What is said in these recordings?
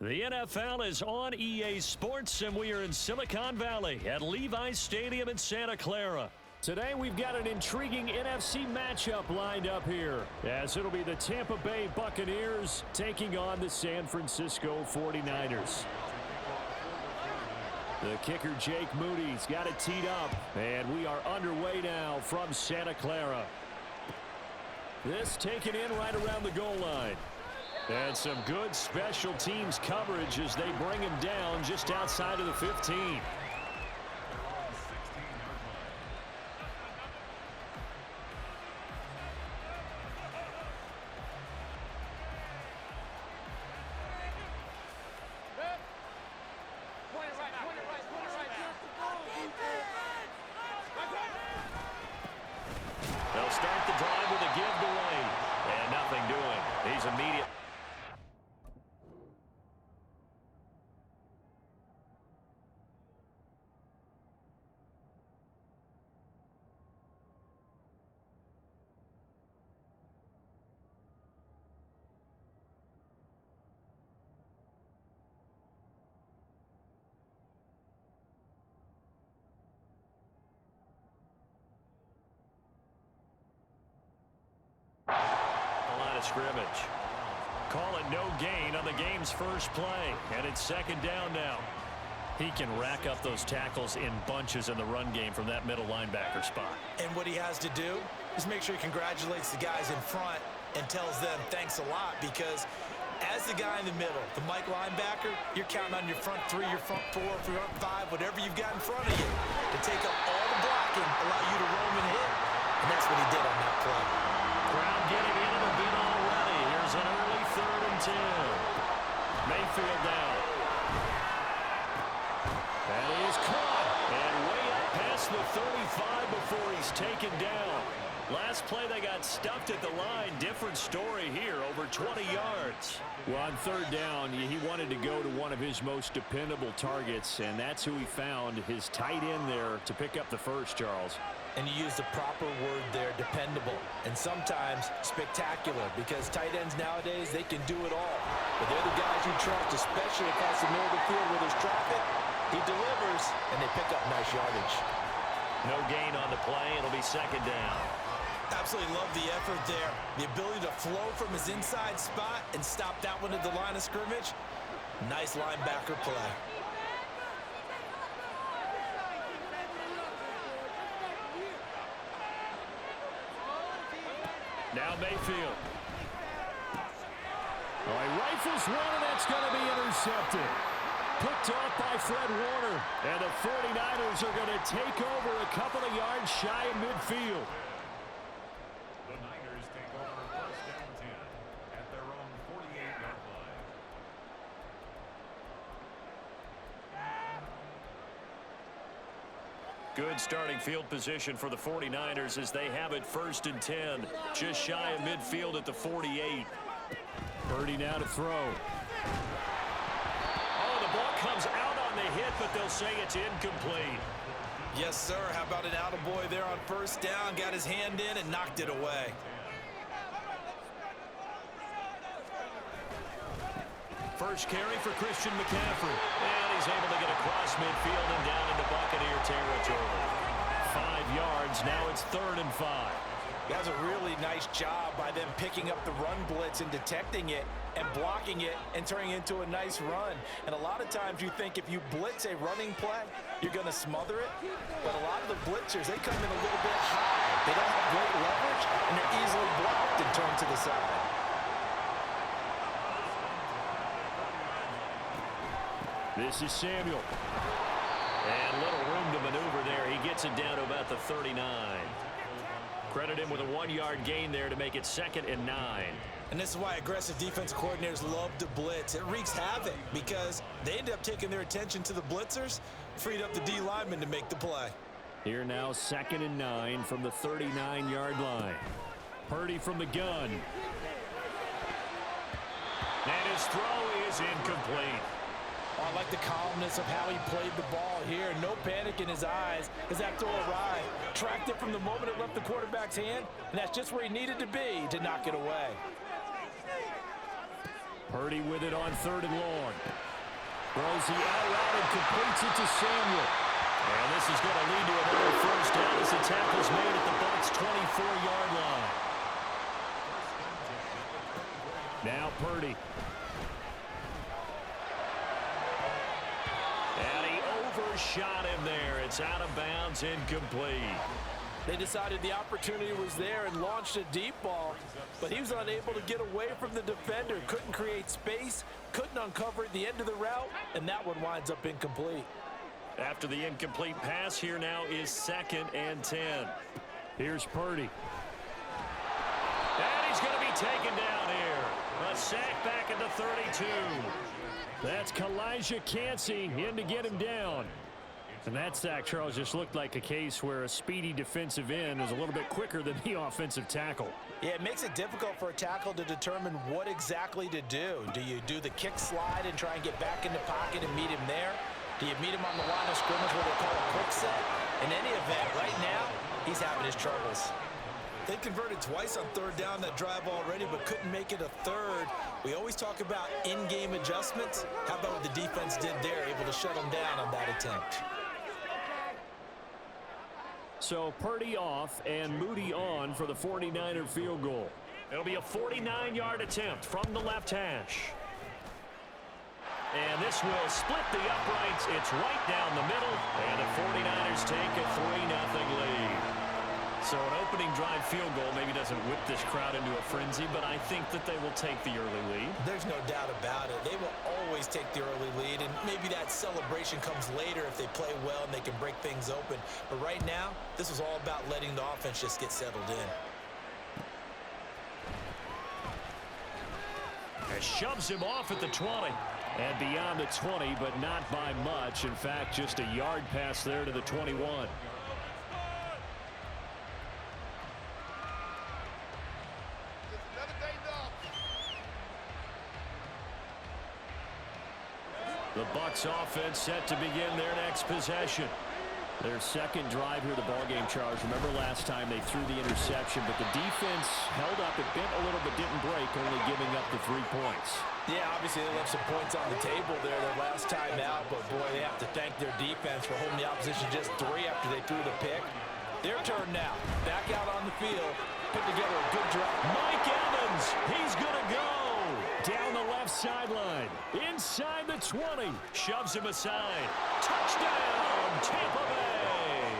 The NFL is on EA Sports, and we are in Silicon Valley at Levi's Stadium in Santa Clara. Today, we've got an intriguing NFC matchup lined up here, as it'll be the Tampa Bay Buccaneers taking on the San Francisco 49ers. The kicker, Jake Moody's got it teed up, and we are underway now from Santa Clara. This taken in right around the goal line. And some good special teams coverage as they bring him down just outside of the 15. They'll start the drive with a giveaway. And nothing doing. He's immediate. Scrimmage. Call it no gain on the game's first play, and it's second down now. He can rack up those tackles in bunches in the run game from that middle linebacker spot. And what he has to do is make sure he congratulates the guys in front and tells them thanks a lot, because as the guy in the middle, the Mike linebacker, you're counting on your front three, your front four, front five, whatever you've got in front of you to take up all the blocking, allow you to roam and hit. And that's what he did on that play. Crowd getting into the bit already. Here's an early 3rd and 10. Mayfield down. And he is caught. And way up past the 35 before he's taken down. Last play they got stuffed at the line. Different story here, over 20 yards. Well, on 3rd down, he wanted to go to one of his most dependable targets, and that's who he found, his tight end there, to pick up the first, Charles. And you use the proper word there, dependable, and sometimes spectacular, because tight ends nowadays, they can do it all. But they're the guys you trust, especially across the middle of the field where there's traffic. He delivers, and they pick up nice yardage. No gain on the play. It'll be second down. Absolutely love the effort there. The ability to flow from his inside spot and stop that one at the line of scrimmage. Nice linebacker play. Now Mayfield. Oh, he rifles one, and that's going to be intercepted. Picked off by Fred Warner. And the 49ers are going to take over a couple of yards shy of midfield. The Niners take over 1st and 10 at their own 48-yard line. Good starting field position for the 49ers as they have it 1st and 10. Just shy of midfield at the 48. Purdy now to throw. Oh, the ball comes out on the hit, but they'll say it's incomplete. Yes, sir. How about an attaboy there on 1st down? Got his hand in and knocked it away. First carry for Christian McCaffrey. And he's able to get across midfield and down into Buccaneer territory. 5 yards. Now it's 3rd and 5. That's a really nice job by them picking up the run blitz and detecting it and blocking it and turning it into a nice run. And a lot of times you think if you blitz a running play, you're going to smother it. But a lot of the blitzers, they come in a little bit high. They don't have great leverage, and they're easily blocked and turned to the side. This is Samuel. And little room to maneuver there. He gets it down to about the 39. Credit him with a 1-yard gain there to make it 2nd and 9. And this is why aggressive defense coordinators love to blitz. It wreaks havoc because they end up taking their attention to the blitzers, freed up the D lineman to make the play. Here now 2nd and 9 from the 39-yard line. Purdy from the gun. And his throw is incomplete. Oh, I like the calmness of how he played the ball here. No panic in his eyes as that throw arrived. Tracked it from the moment it left the quarterback's hand, and that's just where he needed to be to knock it away. Purdy with it on 3rd and long. Throws the out route and completes it to Samuel. And this is going to lead to another first down as the tackle's made at the Bucs' 24-yard line. Now Purdy. And he overshot him there. It's out of bounds, incomplete. They decided the opportunity was there and launched a deep ball, but he was unable to get away from the defender. Couldn't create space, couldn't uncover at the end of the route, and that one winds up incomplete. After the incomplete pass, here now is 2nd and 10. Here's Purdy. And he's going to be taken down here. A sack back at the 32. That's Kalijah Cansey in to get him down. And that sack, Charles, just looked like a case where a speedy defensive end was a little bit quicker than the offensive tackle. Yeah, it makes it difficult for a tackle to determine what exactly to do. Do you do the kick slide and try and get back in the pocket and meet him there? Do you meet him on the line of scrimmage where they call a quick set? In any event, right now, he's having his troubles. They converted twice on 3rd down that drive already, but couldn't make it a 3rd. We always talk about in-game adjustments. How about what the defense did there, able to shut them down on that attempt? So Purdy off and Moody on for the 49er field goal. It'll be a 49-yard attempt from the left hash. And this will split the uprights. It's right down the middle. And the 49ers take a 3-0 lead. So an opening drive field goal maybe doesn't whip this crowd into a frenzy, but I think that they will take the early lead. There's no doubt about it. They will always take the early lead, and maybe that celebration comes later if they play well and they can break things open. But right now, this is all about letting the offense just get settled in. And shoves him off at the 20. And beyond the 20, but not by much. In fact, just a yard pass there to the 21. The Bucs offense set to begin their next possession. Their second drive here, the ballgame, Charles. Remember last time they threw the interception, but the defense held up. It bent a little but didn't break, only giving up the 3 points. Yeah, obviously they left some points on the table there their last time out, but boy, they have to thank their defense for holding the opposition just 3 after they threw the pick. Their turn now. Back out on the field. Put together a good drive. Mike Evans, he's going to go. Down the left sideline. Inside the 20. Shoves him aside. Touchdown, Tampa Bay.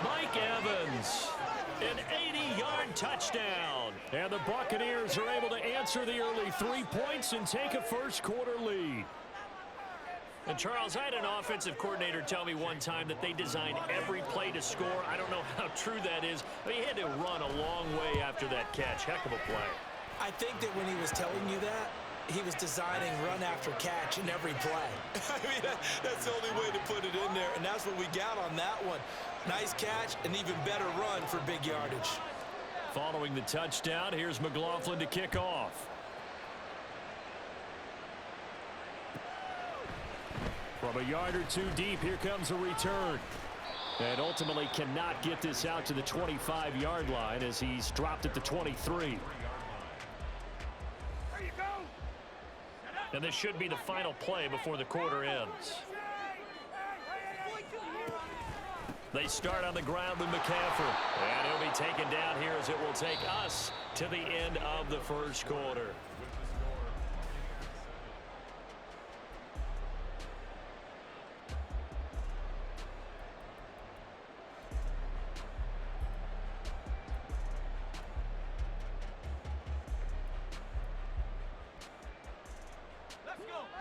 Mike Evans. An 80-yard touchdown. And the Buccaneers are able to answer the early 3 points and take a first-quarter lead. And, Charles, I had an offensive coordinator tell me one time that they design every play to score. I don't know how true that is. But he had to run a long way after that catch. Heck of a play. I think that when he was telling you that, he was designing run after catch in every play. I mean, that's the only way to put it in there, and that's what we got on that one. Nice catch, an even better run for big yardage. Following the touchdown, here's McLaughlin to kick off. From a yard or 2 deep, here comes a return. And ultimately cannot get this out to the 25-yard line as he's dropped at the 23. And this should be the final play before the quarter ends. They start on the ground with McCaffrey. And he'll be taken down here as it will take us to the end of the first quarter.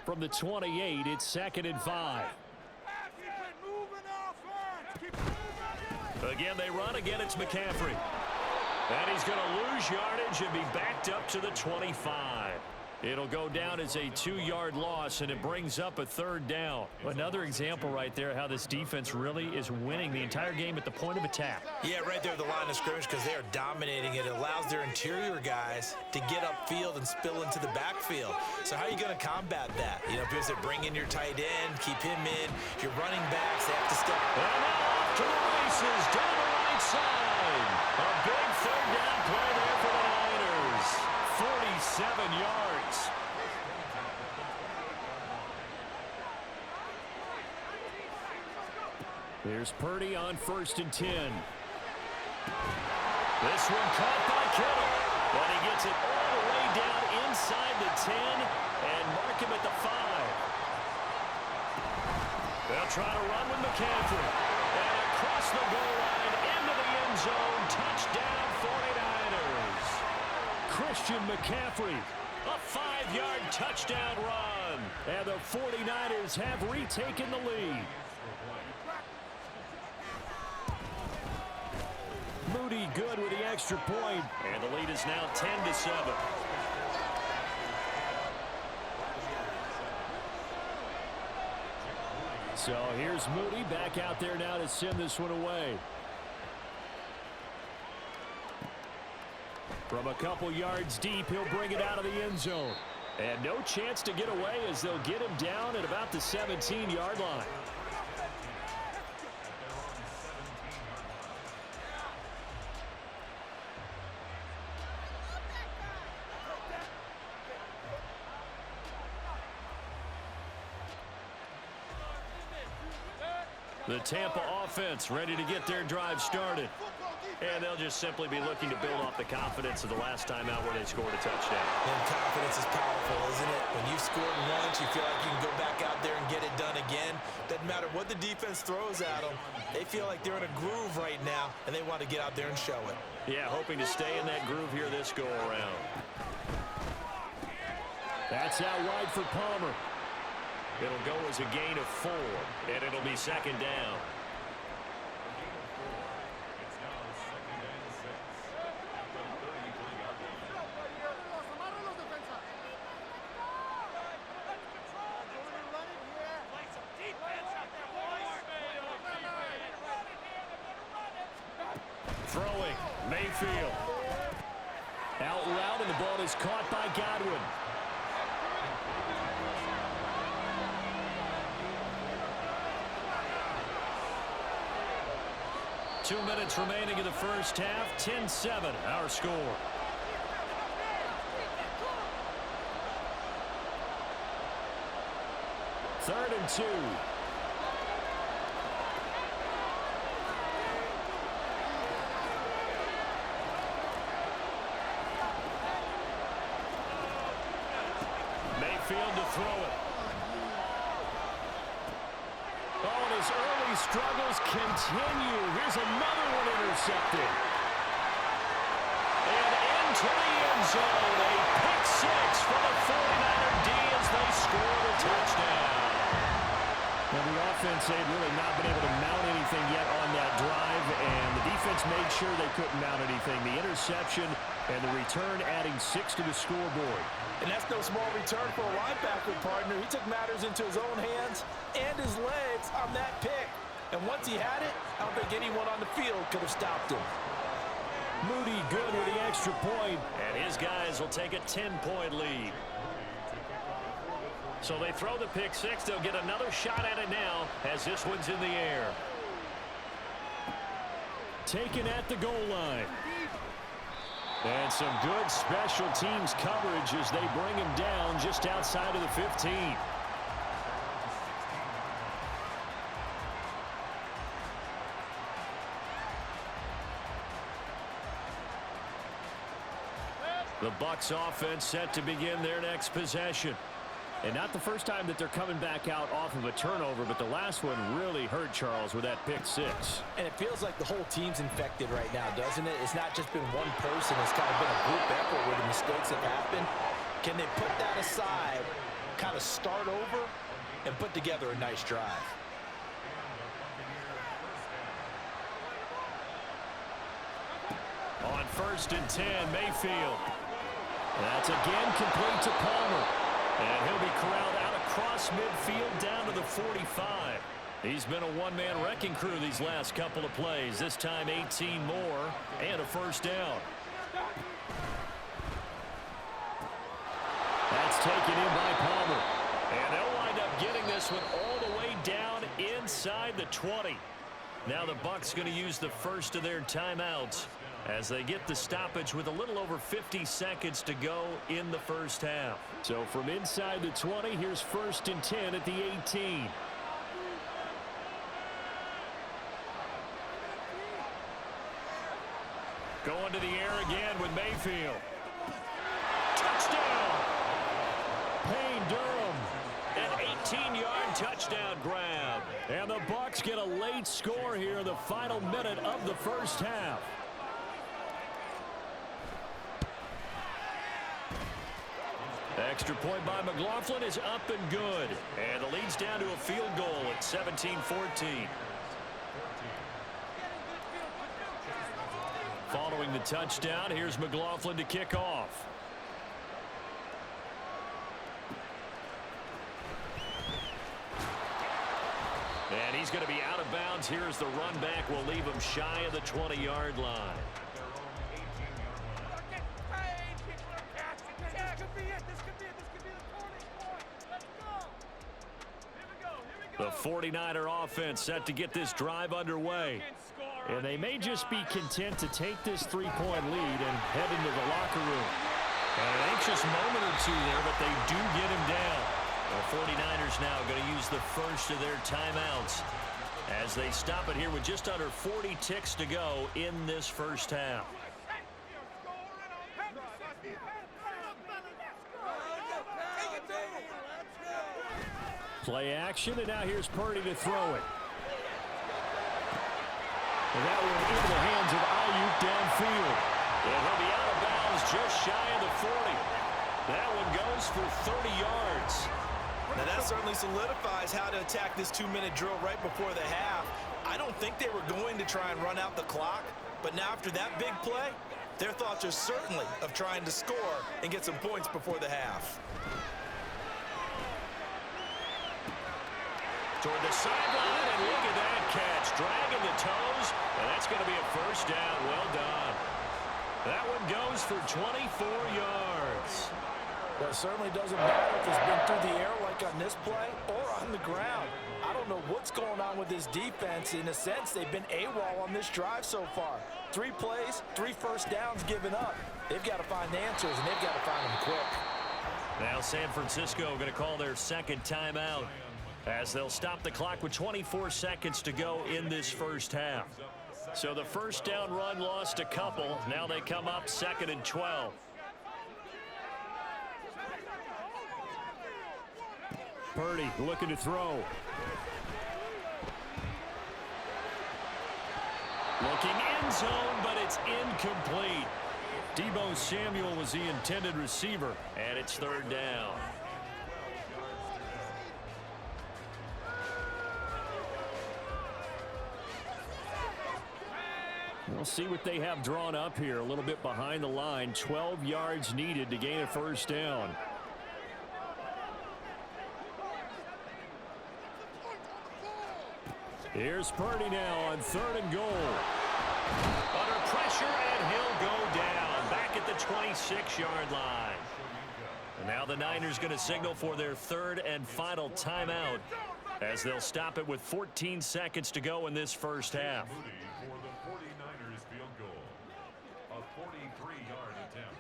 From the 28, it's 2nd and 5. Again, they run. Again, it's McCaffrey. And he's going to lose yardage and be backed up to the 25. It'll go down as a 2-yard loss, and it brings up a 3rd down. Another example right there how this defense really is winning the entire game at the point of attack. Yeah, right there at the line of scrimmage because they are dominating it. It allows their interior guys to get upfield and spill into the backfield. So how are you going to combat that? You know, because they bring in your tight end, keep him in. Your running backs, they have to step. And now off to the races down the right side. A big 3rd down play there for the Niners. 47 yards. Here's Purdy on 1st and 10. This one caught by Kittle. But he gets it all the way down inside the 10 and mark him at the 5. They'll try to run with McCaffrey. And across the goal line into the end zone. Touchdown 49ers. Christian McCaffrey. A 5-yard touchdown run. And the 49ers have retaken the lead. Moody good with the extra point. And the lead is now 10-7. So here's Moody back out there now to send this one away. From a couple yards deep, he'll bring it out of the end zone. And no chance to get away as they'll get him down at about the 17-yard line. The Tampa offense ready to get their drive started. And they'll just simply be looking to build off the confidence of the last time out where they scored a touchdown. And confidence is powerful, isn't it? When you've scored once, you feel like you can go back out there and get it done again. Doesn't matter what the defense throws at them. They feel like they're in a groove right now, and they want to get out there and show it. Yeah, hoping to stay in that groove here this go-around. That's out wide for Palmer. It'll go as a gain of 4, and it'll be 2nd down. Throwing, Mayfield. Out route, and the ball is caught by Godwin. Two minutes remaining in the first half. 10-7, our score. Third and 2. Mayfield to throw it. Oh, and his early struggles continue. Here's another one intercepted. And into the end zone. A pick 6 for the 49er D as they score the touchdown. Well, the offense had really not been able to mount anything yet on that drive, and the defense made sure they couldn't mount anything. The interception and the return adding 6 to the scoreboard. And that's no small return for a linebacker partner. He took matters into his own hands and his legs on that pick. And once he had it, I don't think anyone on the field could have stopped him. Moody good with the extra point, and his guys will take a 10-point lead. So they throw the pick 6. They'll get another shot at it now as this one's in the air. Taken at the goal line. And some good special teams coverage as they bring him down just outside of the 15. The Bucs offense set to begin their next possession. And not the first time that they're coming back out off of a turnover, but the last one really hurt Charles with that pick 6. And it feels like the whole team's infected right now, doesn't it? It's not just been one person. It's kind of been a group effort where the mistakes have happened. Can they put that aside, kind of start over, and put together a nice drive? On 1st and 10, Mayfield. That's again complete to Palmer. And he'll be corralled out across midfield down to the 45. He's been a one-man wrecking crew these last couple of plays. This time 18 more and a first down. That's taken in by Palmer. And they'll wind up getting this one all the way down inside the 20. Now the Bucs going to use the first of their timeouts as they get the stoppage with a little over 50 seconds to go in the first half. So from inside the 20, here's 1st and 10 at the 18. Going to the air again with Mayfield. Touchdown! Payne Durham. An 18-yard touchdown grab. And the Bucs get a late score here in the final minute of the first half. Extra point by McLaughlin is up and good. And the lead's down to a field goal at 17-14. Following the touchdown, here's McLaughlin to kick off. And he's going to be out of bounds here as the run back will leave him shy of the 20-yard line. The 49er offense set to get this drive underway. And they may just be content to take this 3-point lead and head into the locker room. And an anxious moment or two there, but they do get him down. The 49ers now going to use the first of their timeouts as they stop it here with just under 40 ticks to go in this first half. Play action, and now here's Purdy to throw it. And that one into the hands of Ayuk downfield. And he'll be out of bounds just shy of the 40. That one goes for 30 yards. Now that certainly solidifies how to attack this 2-minute drill right before the half. I don't think they were going to try and run out the clock, but now after that big play, their thoughts are certainly of trying to score and get some points before the half. Toward the sideline, and look at that catch. Dragging the toes, and that's going to be a first down. Well done. That one goes for 24 yards. Well, it certainly doesn't matter if it's been through the air like on this play or on the ground. I don't know what's going on with this defense. In a sense, they've been AWOL on this drive so far. 3 plays, 3 first downs given up. They've got to find answers, and they've got to find them quick. Now San Francisco going to call their second timeout as they'll stop the clock with 24 seconds to go in this first half. So the first down run lost a couple. Now they come up 2nd and 12. Purdy looking to throw. Looking end zone, but it's incomplete. Deebo Samuel was the intended receiver, and it's 3rd down. We'll see what they have drawn up here. A little bit behind the line. 12 yards needed to gain a first down. Here's Purdy now on 3rd and goal. Under pressure, and he'll go down. Back at the 26-yard line. And now the Niners going to signal for their 3rd and final timeout as they'll stop it with 14 seconds to go in this first half. For the 49ers field goal, a 43-yard attempt.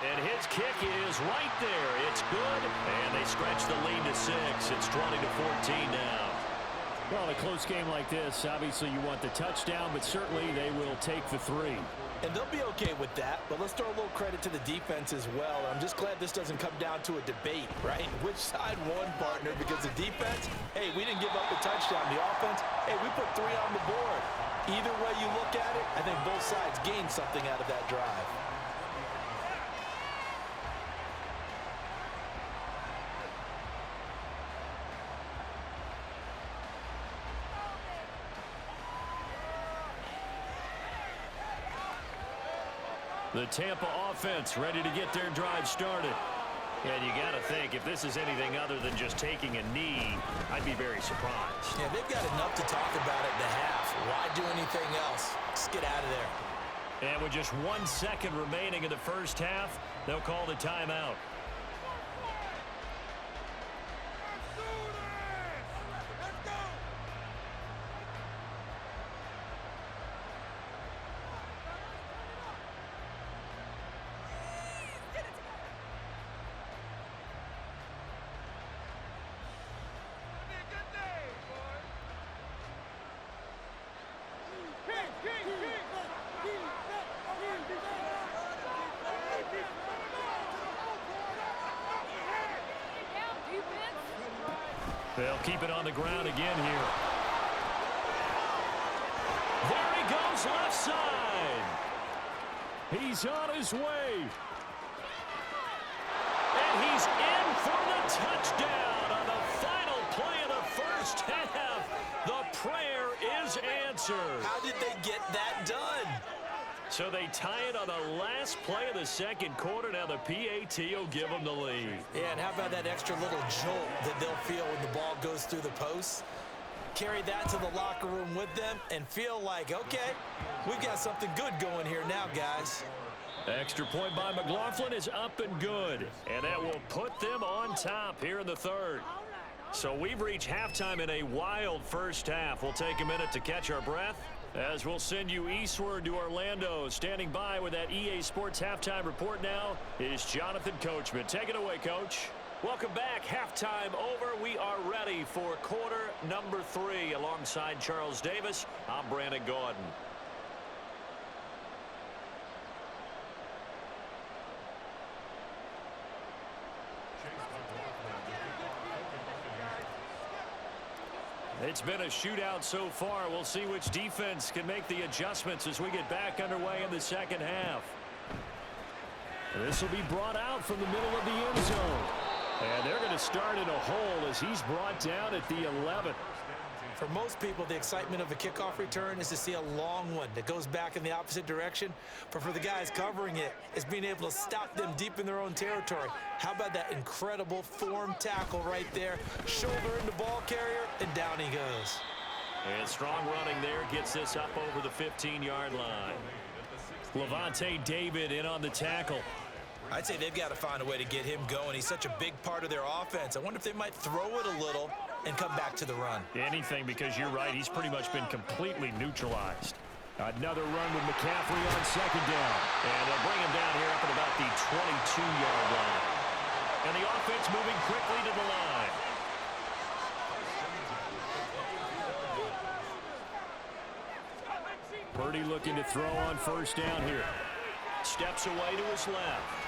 And his kick is right there. It's good, and they stretch the lead to 6. It's 20-14 now. Well, in a close game like this, obviously you want the touchdown, but certainly they will take the 3. And they'll be okay with that, but let's throw a little credit to the defense as well. I'm just glad this doesn't come down to a debate, right? Which side won, partner? Because the defense, hey, we didn't give up a touchdown. The offense, hey, we put 3 on the board. Either way you look at it, I think both sides gained something out of that drive. The Tampa offense ready to get their drive started. And you got to think, if this is anything other than just taking a knee, I'd be very surprised. Yeah, they've got enough to talk about at the half. Why do anything else? Just get out of there. And with just 1 second remaining in the first half, they'll call the timeout. They'll keep it on the ground again here. There he goes, left side. He's on his way. And he's in for the touchdown on the final play of the first half. The prayer is answered. How did they get that done? So they tie it on the last play of the second quarter. Now the PAT will give them the lead. Yeah, and how about that extra little jolt that they'll feel when the ball goes through the posts? Carry that to the locker room with them and feel like, okay, we've got something good going here now, guys. Extra point by McLaughlin is up and good. And that will put them on top here in the third. So we've reached halftime in a wild first half. We'll take a minute to catch our breath as we'll send you eastward to Orlando. Standing by with that EA Sports halftime report now is Jonathan Coachman. Take it away, Coach. Welcome back. Halftime over. We are ready for quarter number 3. Alongside Charles Davis, I'm Brandon Gordon. It's been a shootout so far. We'll see which defense can make the adjustments as we get back underway in the second half. This will be brought out from the middle of the end zone. And they're going to start in a hole as he's brought down at the 11. For most people, the excitement of a kickoff return is to see a long one that goes back in the opposite direction. But for the guys covering it, it's being able to stop them deep in their own territory. How about that incredible form tackle right there? Shoulder into ball carrier, and down he goes. And strong running there gets this up over the 15-yard line. Levante David in on the tackle. I'd say they've got to find a way to get him going. He's such a big part of their offense. I wonder if they might throw it a little and come back to the run. Anything, because you're right. He's pretty much been completely neutralized. Another run with McCaffrey on second down. And they'll bring him down here up at about the 22-yard line. And the offense moving quickly to the line. Purdy looking to throw on first down here. Steps away to his left.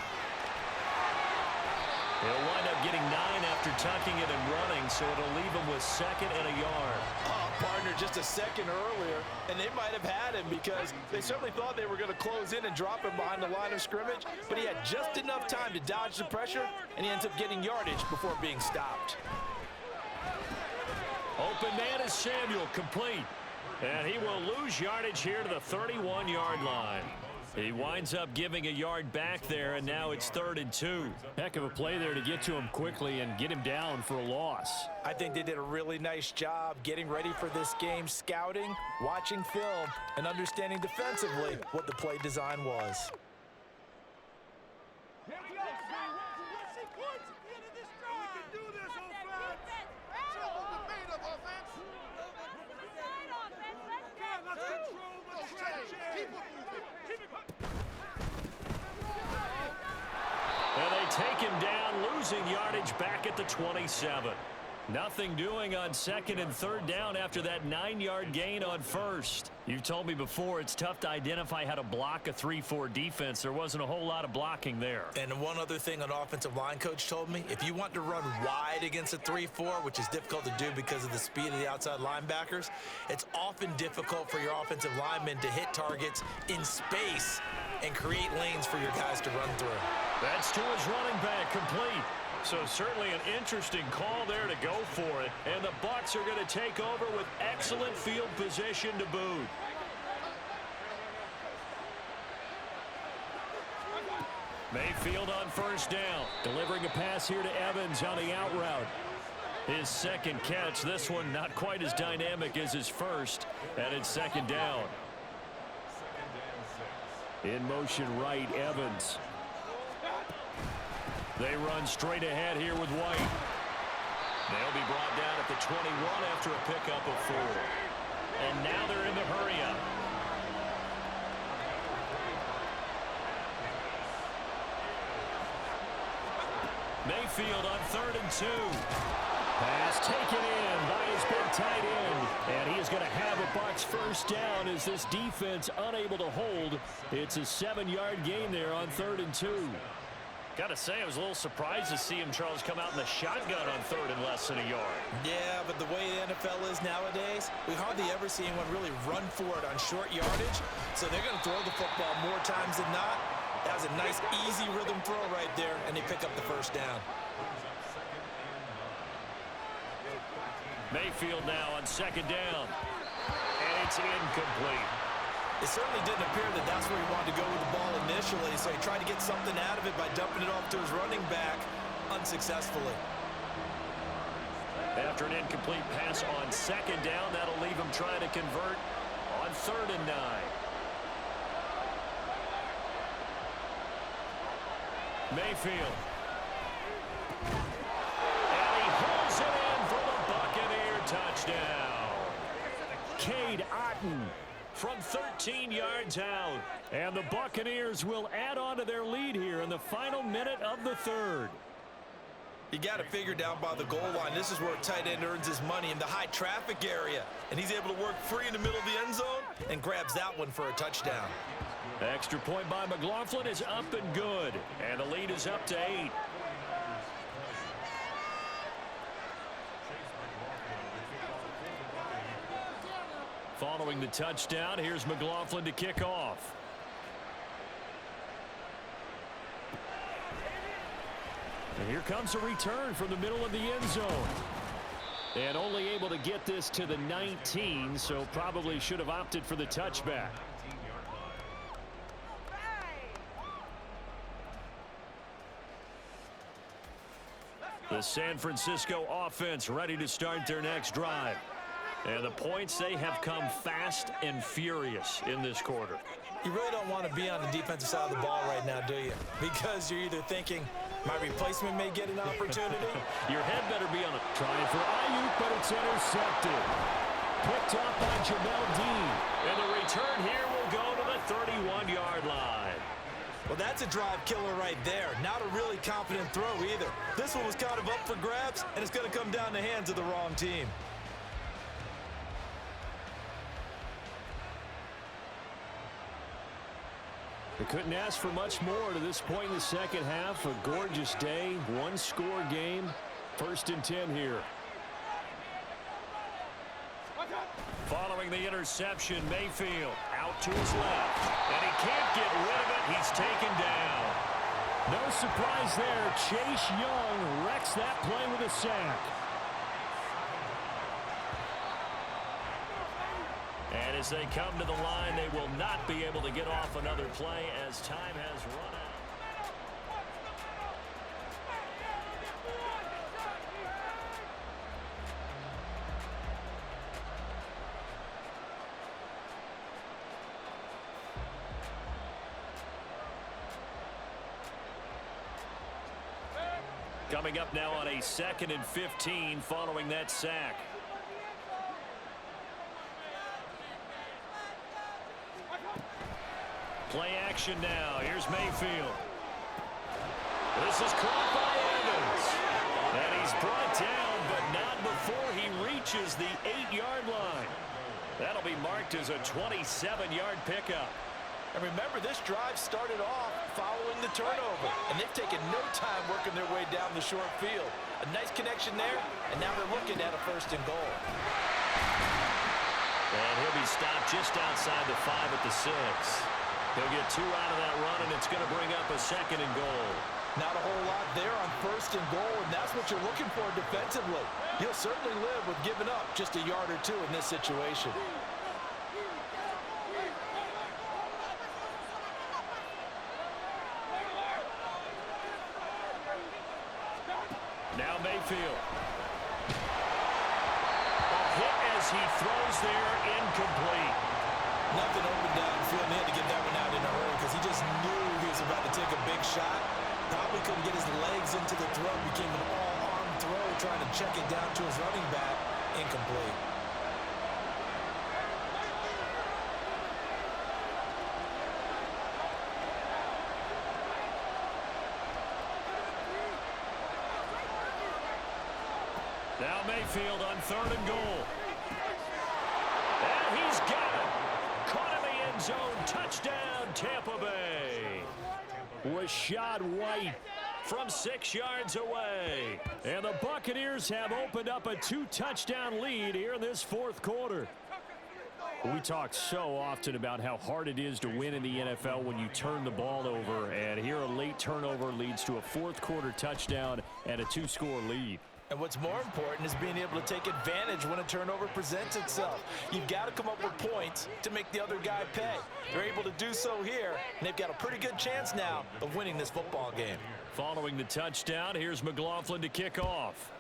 He'll wind up getting 9 after tucking it and running, so it'll leave him with 2nd and a yard. Oh, partner, just a second earlier, and they might have had him because they certainly thought they were going to close in and drop him behind the line of scrimmage, but he had just enough time to dodge the pressure, and he ends up getting yardage before being stopped. Open man is Samuel, complete. And he will lose yardage here to the 31-yard line. He winds up giving a yard back there, and now it's 3rd and 2. Heck of a play there to get to him quickly and get him down for a loss. I think they did a really nice job getting ready for this game, scouting, watching film, and understanding defensively what the play design was. And they take him down, losing yardage back at the 27. Nothing doing on 2nd and 3rd down after that 9-yard gain on 1st. You've told me before it's tough to identify how to block a 3-4 defense. There wasn't a whole lot of blocking there. And one other thing an offensive line coach told me, if you want to run wide against a 3-4, which is difficult to do because of the speed of the outside linebackers, it's often difficult for your offensive linemen to hit targets in space and create lanes for your guys to run through. That's to his running back, complete. So certainly an interesting call there to go for it. And the Bucs are going to take over with excellent field position to boot. Mayfield on first down. Delivering a pass here to Evans on the out route. His 2nd catch. This one not quite as dynamic as his first. And it's 2nd down. In motion right, Evans. They run straight ahead here with White. They'll be brought down at the 21 after a pickup of 4. And now they're in the hurry-up. Mayfield on 3rd and 2. Pass taken in by his big tight end. And he is going to have a Bucs first down as this defense unable to hold. It's a 7-yard gain there on 3rd and 2. Got to say, I was a little surprised to see him, Charles, come out in the shotgun on third and less than a yard. Yeah, but the way the NFL is nowadays, we hardly ever see anyone really run for it on short yardage. So they're going to throw the football more times than not. That was a nice, easy rhythm throw right there, and they pick up the first down. Mayfield now on second down. And it's incomplete. It certainly didn't appear that that's where he wanted to go with the ball initially, so he tried to get something out of it by dumping it off to his running back unsuccessfully. After an incomplete pass on second down, that'll leave him trying to convert on 3rd and 9. Mayfield. And he hauls it in for the Buccaneer touchdown. Cade Otton from 13 yards out. And the Buccaneers will add on to their lead here in the final minute of the 3rd. You got it figured down by the goal line. This is where a tight end earns his money, in the high traffic area. And he's able to work free in the middle of the end zone and grabs that one for a touchdown. Extra point by McLaughlin is up and good. And the lead is up to 8. Following the touchdown, here's McLaughlin to kick off. And here comes a return from the middle of the end zone. And only able to get this to the 19, so probably should have opted for the touchback. The San Francisco offense ready to start their next drive. And the points, they have come fast and furious in this quarter. You really don't want to be on the defensive side of the ball right now, do you? Because you're either thinking, my replacement may get an opportunity. Your head better be on it. Trying for Ayuk, but it's intercepted. Picked up by Jamel Dean. And the return here will go to the 31-yard line. Well, that's a drive killer right there. Not a really confident throw either. This one was kind of up for grabs, and it's going to come down the hands of the wrong team. They couldn't ask for much more to this point in the second half. A gorgeous day, one-score game. 1st and 10 here. Following the interception, Mayfield out to his left. And he can't get rid of it. He's taken down. No surprise there. Chase Young wrecks that play with a sack. And as they come to the line, they will not be able to get off another play as time has run out. Coming up now on a 2nd and 15 following that sack. Play action now. Here's Mayfield. This is caught by Evans. And he's brought down, but not before he reaches the 8-yard line. That'll be marked as a 27-yard pickup. And remember, this drive started off following the turnover. And they've taken no time working their way down the short field. A nice connection there, and now they're looking at a 1st and goal. And he'll be stopped just outside the 5 at the 6. He'll get 2 out of that run, and it's going to bring up a 2nd and goal. Not a whole lot there on 1st and goal, and that's what you're looking for defensively. You'll certainly live with giving up just a yard or 2 in this situation. Now Mayfield. A hit as he throws there, incomplete. Nothing open downfield, and he had to get that one out in a hurry because he just knew he was about to take a big shot. Probably couldn't get his legs into the throw. Became an all-arm throw, trying to check it down to his running back. Incomplete. Now Mayfield on 3rd and goal. And he's got it. Caught in the end zone. Touchdown, Tampa Bay. Rashad White from 6 yards away. And the Buccaneers have opened up a 2-touchdown lead here in this fourth quarter. We talk so often about how hard it is to win in the NFL when you turn the ball over, and here a late turnover leads to a fourth quarter touchdown and a 2-score lead. And what's more important is being able to take advantage when a turnover presents itself. You've got to come up with points to make the other guy pay. They're able to do so here, and they've got a pretty good chance now of winning this football game. Following the touchdown, here's McLaughlin to kick off.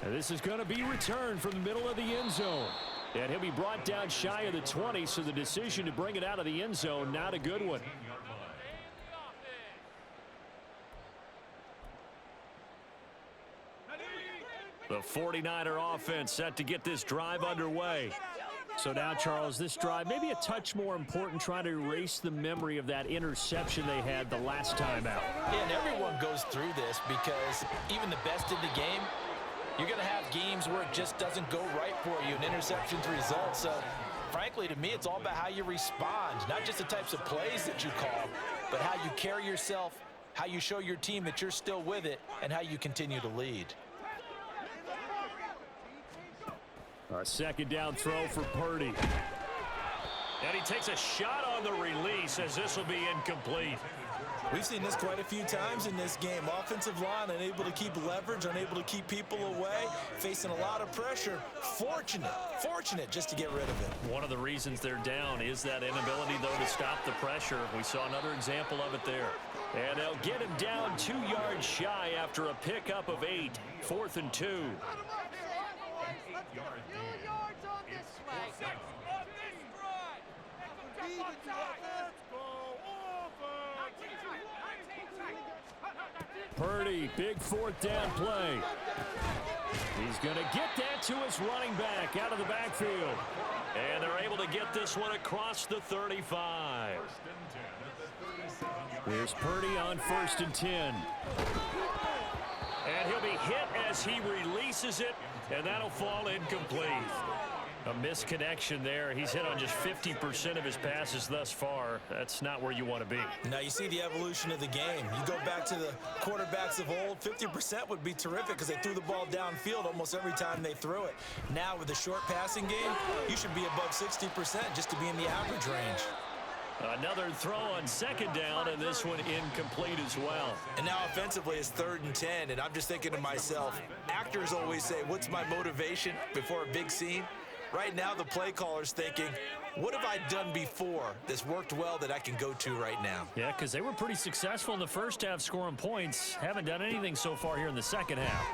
And this is going to be returned from the middle of the end zone. And he'll be brought down shy of the 20, so the decision to bring it out of the end zone, not a good one. The 49er offense set to get this drive underway. So now, Charles, this drive maybe a touch more important, trying to erase the memory of that interception they had the last time out. Yeah, and everyone goes through this because even the best in the game, you're going to have games where it just doesn't go right for you, and interceptions result. So, frankly, to me, it's all about how you respond, not just the types of plays that you call, but how you carry yourself, how you show your team that you're still with it, and how you continue to lead. A second down throw for Purdy. And he takes a shot on the release as this will be incomplete. We've seen this quite a few times in this game. Offensive line unable to keep leverage, unable to keep people away, facing a lot of pressure. Fortunate just to get rid of it. One of the reasons they're down is that inability, though, to stop the pressure. We saw another example of it there. And they'll get him down 2 yards shy after a pickup of 8. 4th and 2. Purdy, big 4th down play. He's going to get that to his running back out of the backfield. And they're able to get this one across the 35. Here's Purdy on 1st and 10. And he'll be hit as he releases it, and that'll fall incomplete. A misconnection there. He's hit on just 50% of his passes thus far. That's not where you want to be. Now you see the evolution of the game. You go back to the quarterbacks of old, 50% would be terrific because they threw the ball downfield almost every time they threw it. Now with the short passing game, you should be above 60% just to be in the average range. Another throw on 2nd down, and this one incomplete as well. And now offensively it's 3rd and 10, and I'm just thinking to myself, actors always say, what's my motivation before a big scene? Right now the play caller's thinking, what have I done before that's worked well that I can go to right now? Yeah, because they were pretty successful in the first half scoring points. Haven't done anything so far here in the second half.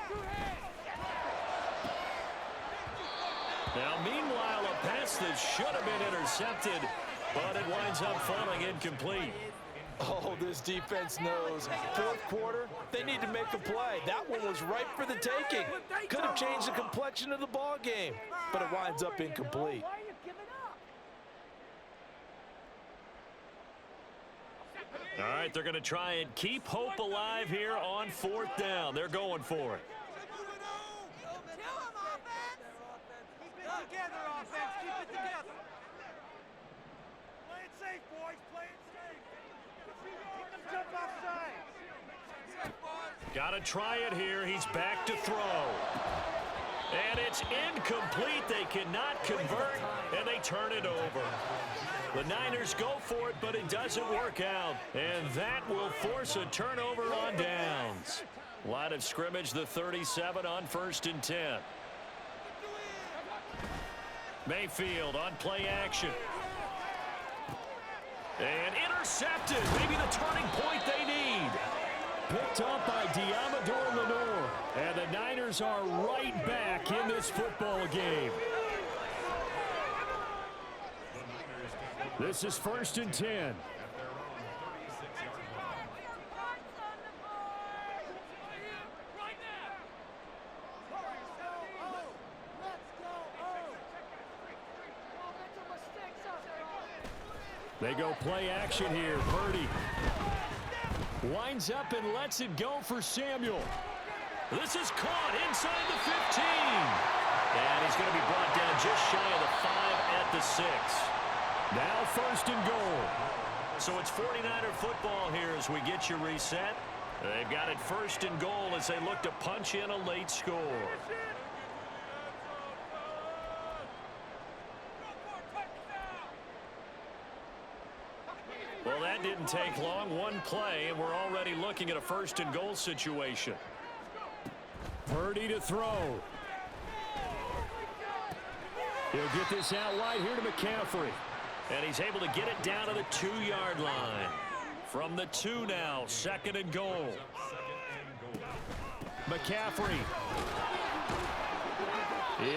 Now, meanwhile, a pass that should have been intercepted, but it winds up falling incomplete. Oh, this defense knows. 4th quarter, they need to make a play. That one was ripe for the taking. Could have changed the complexion of the ball game, but it winds up incomplete. All right, they're going to try and keep hope alive here on 4th down. They're going for it. Got to try it here. He's back to throw. And it's incomplete. They cannot convert, and they turn it over. The Niners go for it, but it doesn't work out. And that will force a turnover on downs. Line of scrimmage, the 37 on 1st and 10. Mayfield on play action. And intercepted. Maybe the turning point they need. Picked up by Diamador Lenore. And the Niners are right back in this football game. This is 1st and 10. They go play action here. Purdy winds up and lets it go for Samuel. This is caught inside the 15. And he's going to be brought down just shy of the 5 at the 6. Now first and goal. So it's 49er football here as we get you reset. They've got it first and goal as they look to punch in a late score. Well, that didn't take long. One play, and we're already looking at a first and goal situation. Purdy to throw. He'll get this out wide here to McCaffrey. And he's able to get it down to the 2-yard line. From the 2 now, second and goal. McCaffrey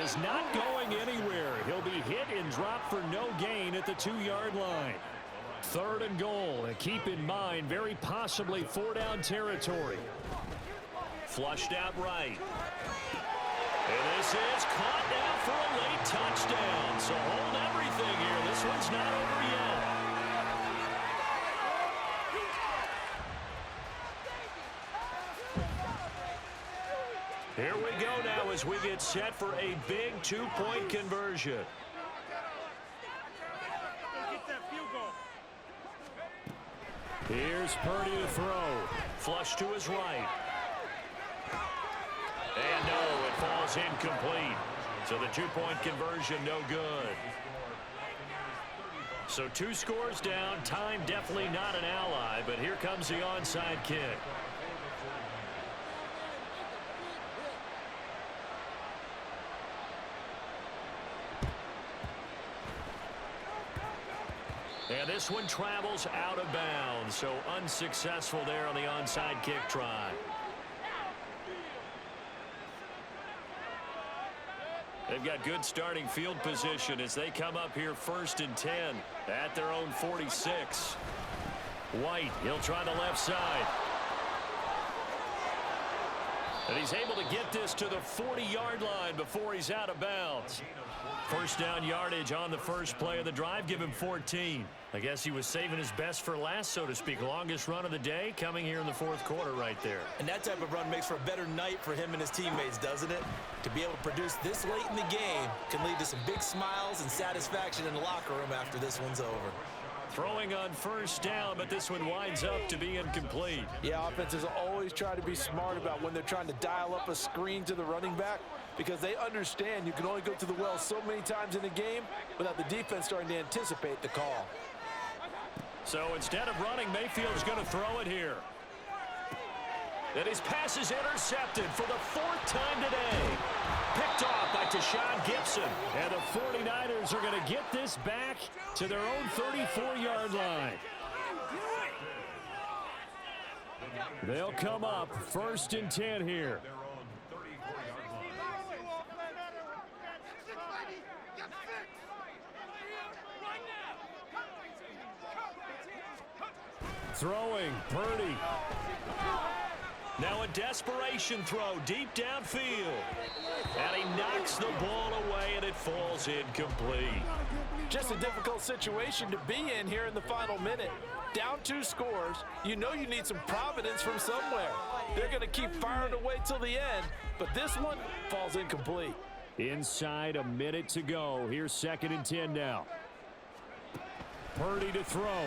is not going anywhere. He'll be hit and dropped for no gain at the 2-yard line. Third and goal, and keep in mind, very possibly 4-down territory. Flushed out right. And this is caught now for a late touchdown. So hold everything here. This one's not over yet. Here we go now as we get set for a big 2-point conversion. Here's Purdy to throw. Flush to his right. And no, it falls incomplete. So the 2-point conversion no good. So 2 scores down. Time definitely not an ally, but here comes the onside kick. And this one travels out of bounds, so unsuccessful there on the onside kick try. They've got good starting field position as they come up here first and 10 at their own 46. White, he'll try the left side. And he's able to get this to the 40-yard line before he's out of bounds. First down yardage on the first play of the drive. Give him 14. I guess he was saving his best for last, so to speak. Longest run of the day coming here in the fourth quarter right there. And that type of run makes for a better night for him and his teammates, doesn't it? To be able to produce this late in the game can lead to some big smiles and satisfaction in the locker room after this one's over. Throwing on first down, but this one winds up to be incomplete. Yeah, offenses always try to be smart about when they're trying to dial up a screen to the running back, because they understand you can only go to the well so many times in a game without the defense starting to anticipate the call. So instead of running, Mayfield's going to throw it here. And his pass is intercepted for the 4th time today. Picked off by Tashawn Gibson. And the 49ers are going to get this back to their own 34-yard line. They'll come up first and 10 here. Throwing, Purdy. Now a desperation throw deep downfield. And he knocks the ball away, and it falls incomplete. Just a difficult situation to be in here in the final minute. Down 2 scores. You know you need some providence from somewhere. They're going to keep firing away till the end, but this one falls incomplete. Inside a minute to go. Here's second and 10 now. Purdy to throw.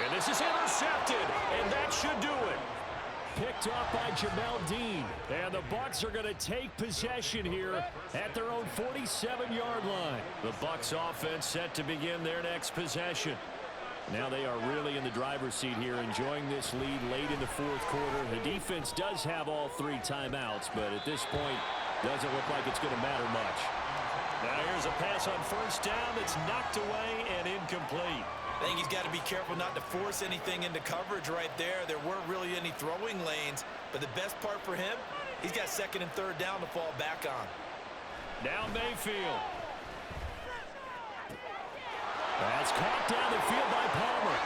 And this is intercepted, and that should do it. Picked off by Jamel Dean. And the Bucs are going to take possession here at their own 47-yard line. The Bucs offense set to begin their next possession. Now they are really in the driver's seat here, enjoying this lead late in the fourth quarter. The defense does have all 3 timeouts, but at this point, doesn't look like it's going to matter much. Now here's a pass on first down that's knocked away and incomplete. I think he's got to be careful not to force anything into coverage right there. There weren't really any throwing lanes, but the best part for him, he's got second and third down to fall back on. Now Mayfield. That's caught down the field by Palmer.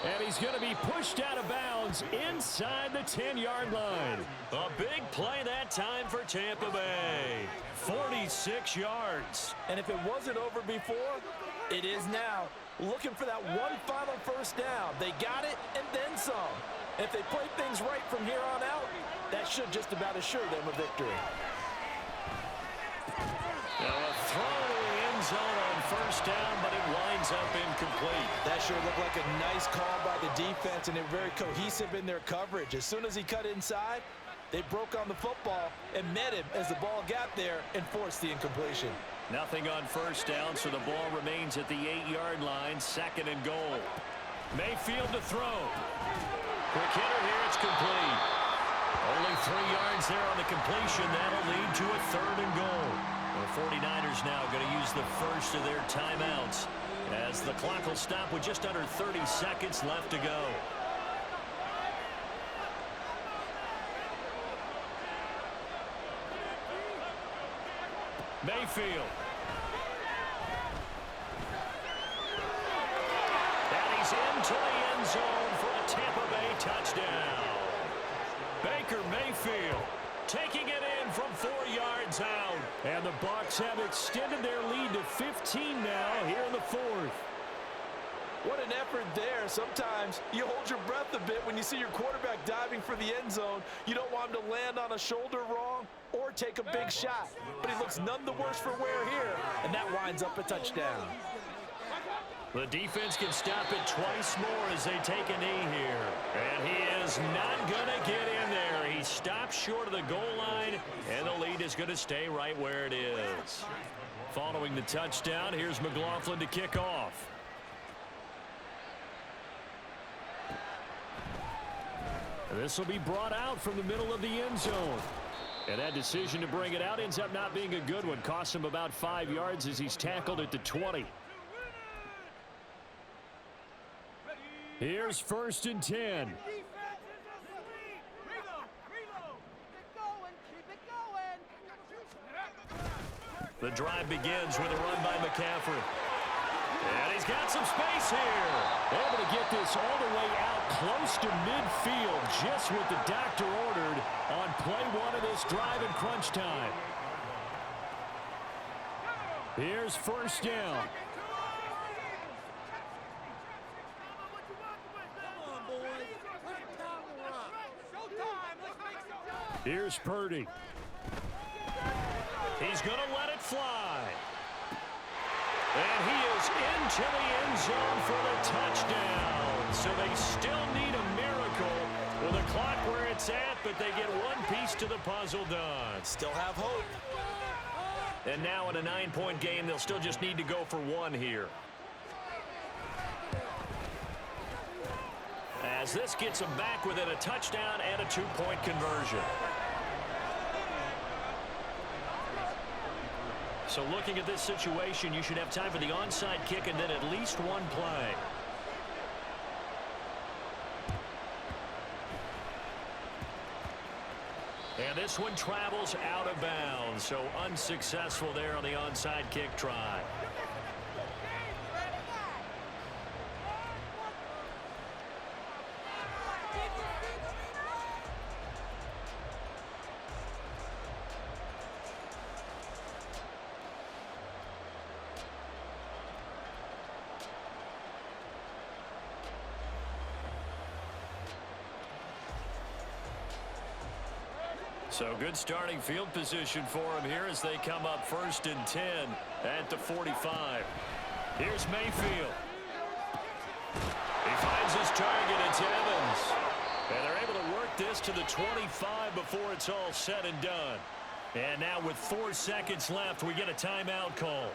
And he's going to be pushed out of bounds inside the 10-yard line. A big play that time for Tampa Bay. 46 yards. And if it wasn't over before, it is now. Looking for that one final first down. They got it and then some. If they play things right from here on out, that should just about assure them a victory. zone on first down, but it winds up incomplete. That sure looked like a nice call by the defense, and they're very cohesive in their coverage. As soon as he cut inside, they broke on the football and met him as the ball got there and forced the incompletion. Nothing on first down, so the ball remains at the 8-yard line, 2nd and goal. Mayfield to throw. Quick hitter here, it's complete. Only 3 yards there on the completion. That'll lead to a 3rd and goal. The 49ers now going to use the first of their timeouts as the clock will stop with just under 30 seconds left to go. Mayfield. And he's into the end zone for a Tampa Bay touchdown. Baker Mayfield taking it in from 4 yards out. And the Bucs have extended their lead to 15 now here in the 4th. What an effort there. Sometimes you hold your breath a bit when you see your quarterback diving for the end zone. You don't want him to land on a shoulder wrong or take a big shot. But he looks none the worse for wear here, and that winds up a touchdown. The defense can stop it twice more as they take a knee here. And he is not going to get in there. He stops short of the goal line, and the lead is going to stay right where it is. Following the touchdown, here's McLaughlin to kick off. This will be brought out from the middle of the end zone. And that decision to bring it out ends up not being a good one. Costs him about 5 yards as he's tackled at the 20. Here's 1st and 10. The drive begins with a run by McCaffrey. And he's got some space here. Able to get this all the way out close to midfield, just what the doctor ordered on play 1 of this drive in crunch time. Here's 1st down. Here's Purdy. He's going to let it fly. And he is into the end zone for the touchdown. So they still need a miracle with a clock where it's at, but they get one piece to the puzzle done. Still have hope. And now in a 9-point game, they'll still just need to go for 1 here. As this gets them back within a touchdown and a 2-point conversion. So looking at this situation, you should have time for the onside kick and then at least 1 play. And this one travels out of bounds, so unsuccessful there on the onside kick try. So good starting field position for him here as they come up 1st and 10 at the 45. Here's Mayfield. He finds his target. It's Evans. And they're able to work this to the 25 before it's all said and done. And now with 4 seconds left, we get a timeout call.